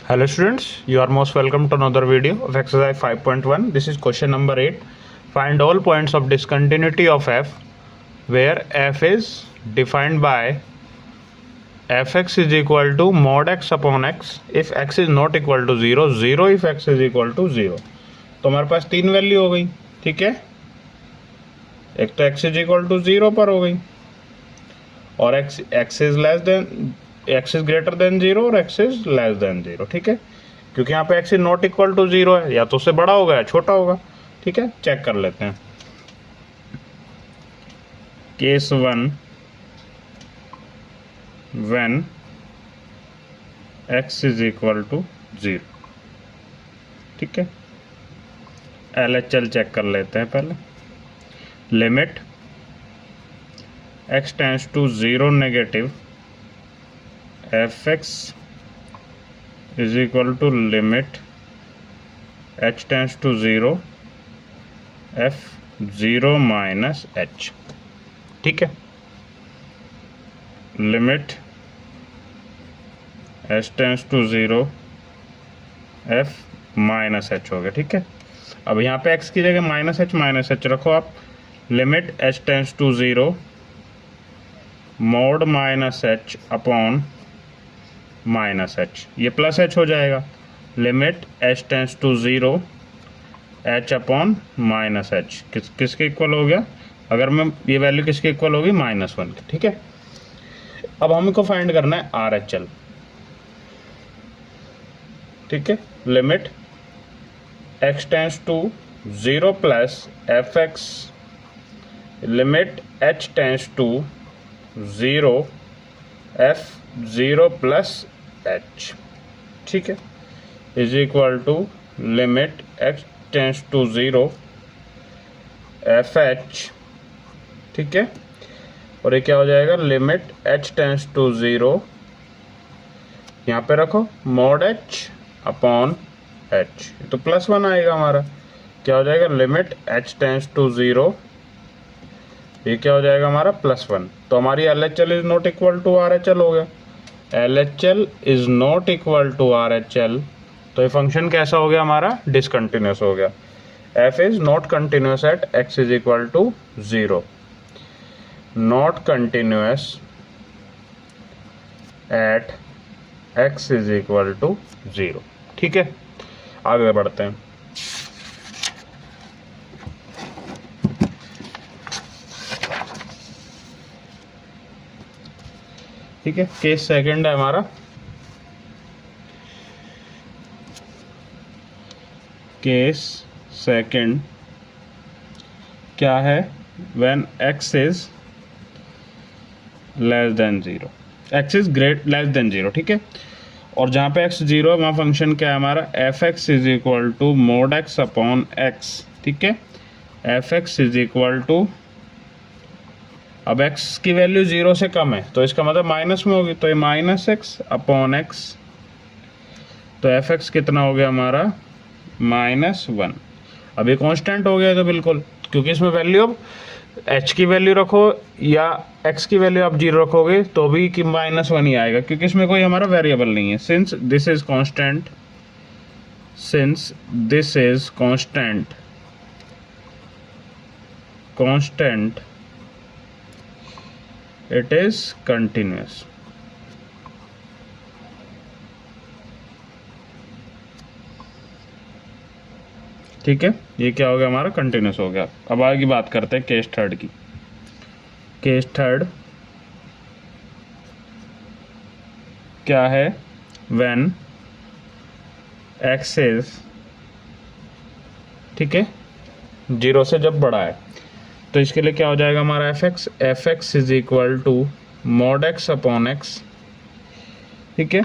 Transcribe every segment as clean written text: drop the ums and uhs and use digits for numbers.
Hello students, you are most welcome to another video of exercise 5.1. This is question number 8. Find all points of discontinuity of f where f is defined by fx is equal to mod x upon x if x is not equal to 0, 0 if x is equal to 0. तो हमारे पास तीन value हो गई, ठीक है। एक तो x is equal to 0 पर हो गई और x इज ग्रेटर देन 0 और x इज लेस देन 0, ठीक है। क्योंकि यहाँ पे x is not equal to 0 है, या तो उससे बड़ा होगा या छोटा होगा, ठीक है। चेक कर लेते हैं। Case 1 when x is equal to 0, ठीक है। LHL चेक कर लेते हैं पहले। Limit x tends to 0 negative fx is equal to limit h tends to 0 f0 minus h, ठीक है। Limit h tends to 0 f minus h हो गया, ठीक है। अब यहाँ पे x की जगह माइनस h रखो आप। Limit h tends to 0 mod minus h upon minus h, ये प्लस h हो जाएगा। Limit h tends to 0 h upon minus h किसके इक्वल हो गया? अगर मैं ये वैल्यू किसके इक्वल होगी? -1 की, ठीक है। अब हमको फाइंड करना है RHL, ठीक है। Limit x tends to 0 plus fx limit h tends to 0 f0 plus h, ठीक है, is equal to limit x tends to 0 fh, ठीक है। और ये क्या हो जाएगा? लिमिट h टेंड्स टू 0, यहाँ पे रखो मॉड h अपॉन h, तो +1 आएगा हमारा। क्या हो जाएगा? लिमिट h टेंड्स टू 0, ये क्या हो जाएगा हमारा? +1। तो हमारी LHL is not equal to RHL हो गया। LHL is not equal to RHL, तो ये फंक्शन कैसा हो गया हमारा? डिसकंटिन्यूस हो गया। f is not continuous at x is equal to 0, not continuous at x is equal to 0, ठीक है। आगे बढ़ते हैं। ठीक है, केस सेकंड है हमारा। केस सेकंड क्या है? When x is less than 0, x is less than 0, ठीक है। और जहाँ पे x 0 है वहाँ फंक्शन क्या है हमारा? fx is equal to mod x upon x, ठीक है। fx इज इक्वल टू, अब x की वैल्यू 0 से कम है तो इसका मतलब माइनस में होगी, तो ये -x अपॉन x, तो fx कितना हो गया हमारा? -1। अब ये कांस्टेंट हो गया तो बिल्कुल, क्योंकि इसमें वैल्यू अब h की वैल्यू रखो या x की वैल्यू आप 0 रखोगे तो भी कि -1 ही आएगा, क्योंकि इसमें कोई हमारा वेरिएबल नहीं है। Since this is constant it is continuous, ठीक है। ये क्या हो गया हमारा? कंटिन्यूस हो गया। अब आगे बात करते हैं केस थर्ड की। केस थर्ड क्या है? व्हेन x इज, ठीक है, 0 से जब बड़ा है, तो इसके लिए क्या हो जाएगा हमारा? fx is equal to mod x upon x, ठीक है।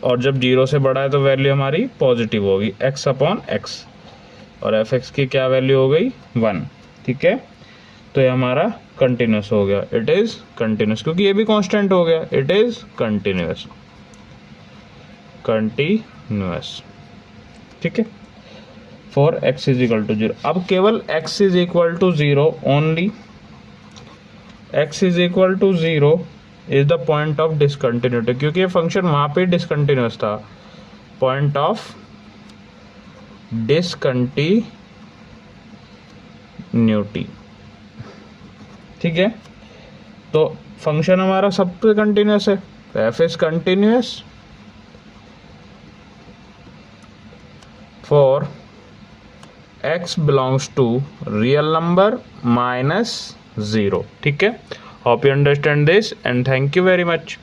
और जब 0 से बड़ा है तो वैल्यू हमारी पॉजिटिव होगी, x अपॉन x, और fx की क्या वैल्यू हो गई? 1, ठीक है। तो ये हमारा कंटिन्यूस हो गया, इट इज कंटिन्यूस, क्योंकि ये भी कांस्टेंट हो गया, इट इज कंटिन्यूस, ठीक है। For x is equal to 0। अब केवल x is equal to 0 only, x is equal to 0 is the point of discontinuity, क्योंकि ये फंक्शन वहाँ पे डिसकंटिन्यूस था, पॉइंट ऑफ डिसकंटिन्यूटी। ठीक है, तो फंक्शन हमारा सब पे कंटिन्यूस है, तो F is continuous for x belongs to real number minus 0। ठीक है, hope you understand this and thank you very much।